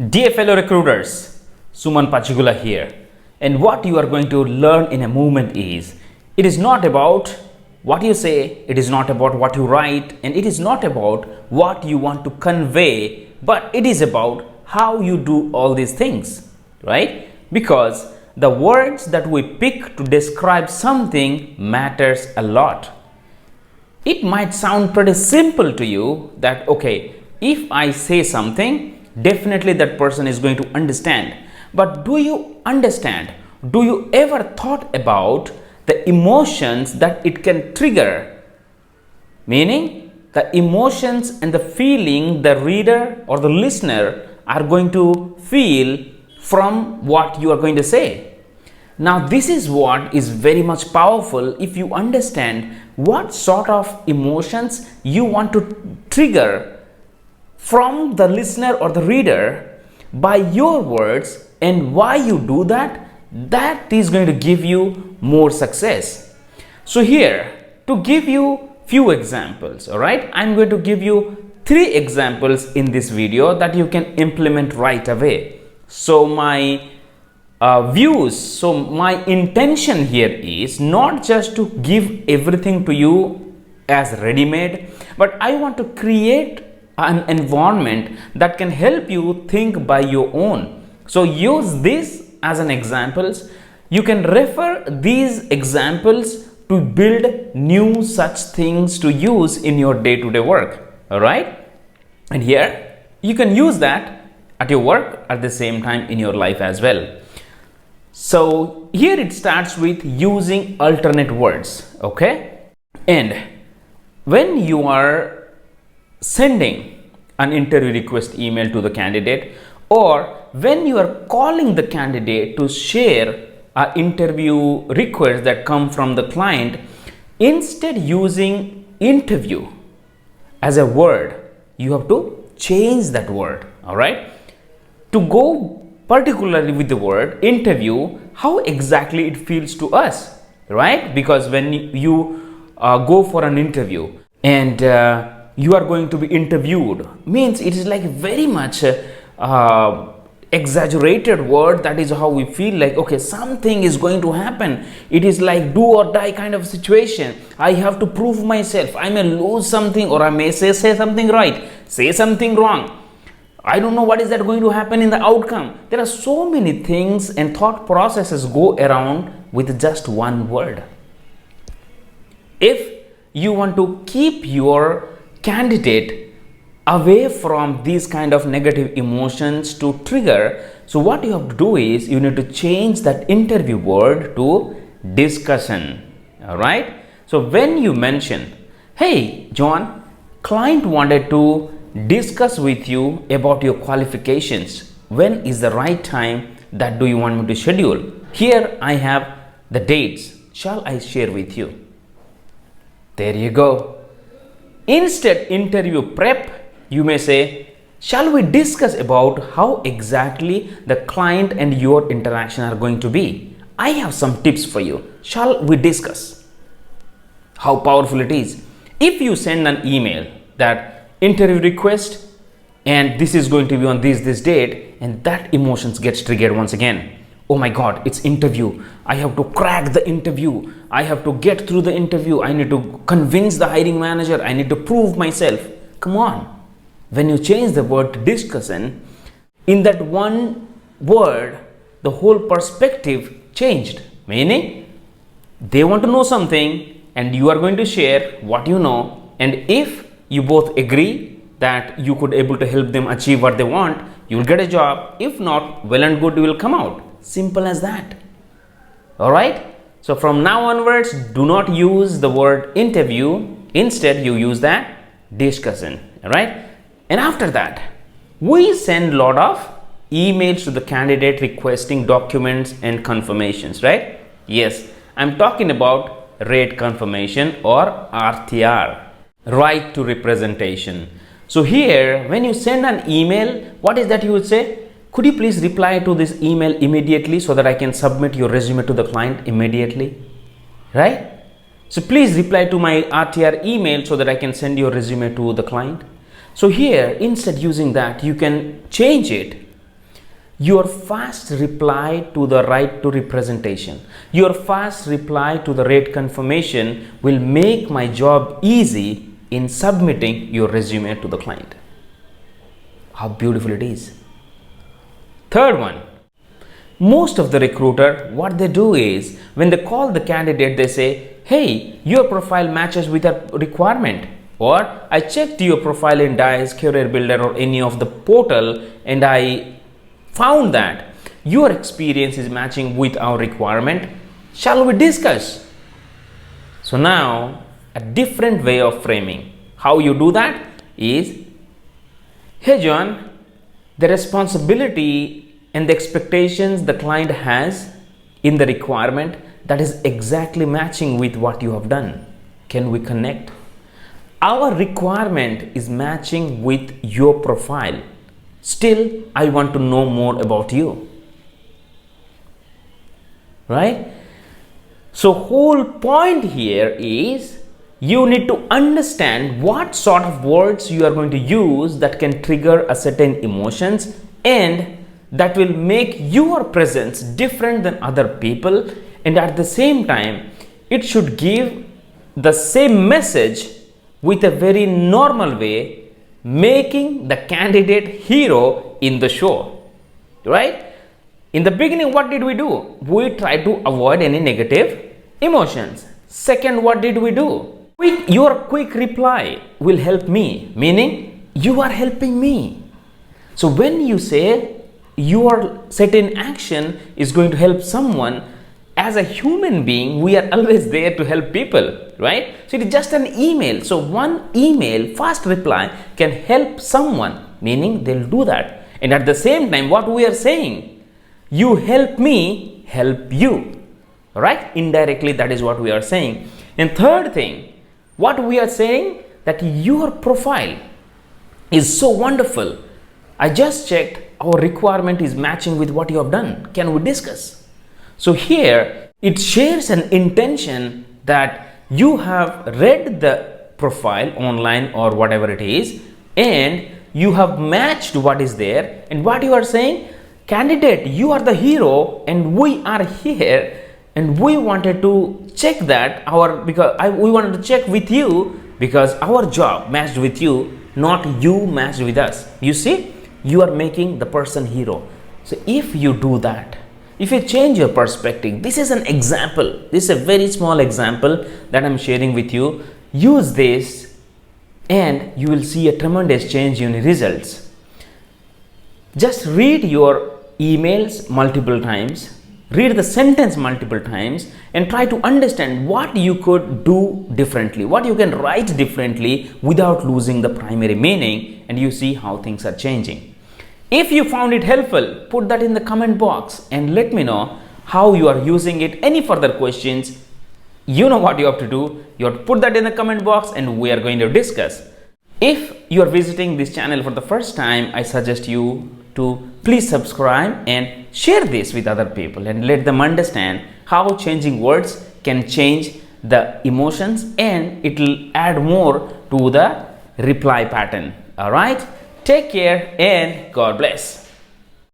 Dear fellow recruiters, Suman Pachigulla here, and what you are going to learn in a moment is, it is not about what you say, it is not about what you write, and it is not about what you want to convey, but it is about how you do all these things, right? Because the words that we pick to describe something matters a lot. It might sound pretty simple to you that, okay, if I say something, definitely that person is going to understand. But do you understand? Do you ever thought about the emotions that it can trigger? Meaning, the emotions and the feeling the reader or the listener are going to feel from what you are going to say. Now, this is what is very much powerful if you understand what sort of emotions you want to trigger from the listener or the reader by your words, and why you do that, that is going to give you more success. So here, to give you few examples, all right, I'm going to give you 3 examples in this video that you can implement right away. So my my intention here is not just to give everything to you as ready-made, but I want to create an environment that can help you think by your own. So use this as an examples. You can refer these examples to build new such things to use in your day-to-day work. All right, and here you can use that at your work at the same time in your life as well. So here it starts with using alternate words. Okay, and when you are sending an interview request email to the candidate, or when you are calling the candidate to share an interview request that come from the client, instead using interview as a word, you have to change that word. All right, to go particularly with the word interview, how exactly it feels to us, right? Because when you go for an interview and you are going to be interviewed, means it is like very much exaggerated word. That is how we feel like, okay, something is going to happen. It is like do or die kind of situation. I have to prove myself. I may lose something, or I may say something right, say something wrong. I don't know what is that going to happen in the outcome. There are so many things and thought processes go around with just one word. If you want to keep your candidate away from these kind of negative emotions to trigger, so what you have to do is you need to change that interview word to discussion. All right, so when you mention, hey John, client wanted to discuss with you about your qualifications, when is the right time that do you want me to schedule? Here I have the dates, shall I share with you? There you go. Instead interview prep, you may say, shall we discuss about how exactly the client and your interaction are going to be? I have some tips for you. Shall we discuss? How powerful it is. If you send an email that interview request and this is going to be on this date, and that emotions gets triggered once again. Oh my god, it's interview. I have to crack the interview. I have to get through the interview. I need to convince the hiring manager. I need to prove myself. Come on. When you change the word to discussion, in that one word, the whole perspective changed. Meaning, they want to know something and you are going to share what you know, and if you both agree that you could able to help them achieve what they want, you will get a job. If not, well and good, you will come out. Simple as that. All right. So from now onwards, do not use the word interview. Instead, you use that discussion. All right. And after that, we send a lot of emails to the candidate requesting documents and confirmations, right? Yes, I'm talking about rate confirmation or RTR. Right to representation. So here, when you send an email, what is that you would say? Could you please reply to this email immediately so that I can submit your resume to the client immediately? Right? So please reply to my RTR email so that I can send your resume to the client. So here, instead using that, you can change it your fast reply to the right to representation, your fast reply to the rate confirmation will make my job easy in submitting your resume to the client. How beautiful it is. Third one, most of the recruiter, what they do is when they call the candidate, they say, hey, your profile matches with a requirement, or I checked your profile in Dice, Career Builder or any of the portal and I found that your experience is matching with our requirement. Shall we discuss? So now a different way of framing. How you do that is, hey John, the responsibility and the expectations the client has in the requirement, that is exactly matching with what you have done. Can we connect? Our requirement is matching with your profile. Still, I want to know more about you. Right? So whole point here is you need to understand what sort of words you are going to use that can trigger a certain emotions and that will make your presence different than other people, and at the same time it should give the same message with a very normal way, making the candidate hero in the show. Right? In the beginning, what did we do? We tried to avoid any negative emotions. Second, what did we do? Your quick reply will help me, meaning you are helping me. So when you say your certain action is going to help someone, as a human being, we are always there to help people, right? So it is just an email. So one email, fast reply can help someone, meaning they'll do that. And at the same time, what we are saying, you help me, help you, right? Indirectly, that is what we are saying. And third thing, what we are saying, that your profile is so wonderful. I just checked, our requirement is matching with what you have done. Can we discuss? So here it shares an intention that you have read the profile online or whatever it is, and you have matched what is there, and what you are saying, candidate, you are the hero and we are here, and we wanted to check that we wanted to check with you because our job matched with you, not you matched with us. You see, you are making the person hero. So if you do that, if you change your perspective, this is an example, this is a very small example that I'm sharing with you. Use this and you will see a tremendous change in results. Just read your emails multiple times, read the sentence multiple times, and try to understand what you could do differently, what you can write differently without losing the primary meaning, and you see how things are changing. If you found it helpful, put that in the comment box and let me know how you are using it. Any further questions, you know what you have to do. You have to put that in the comment box and we are going to discuss. If you are visiting this channel for the first time, I suggest you to please subscribe and share this with other people and let them understand how changing words can change the emotions, and it will add more to the reply pattern. All right. Take care and God bless.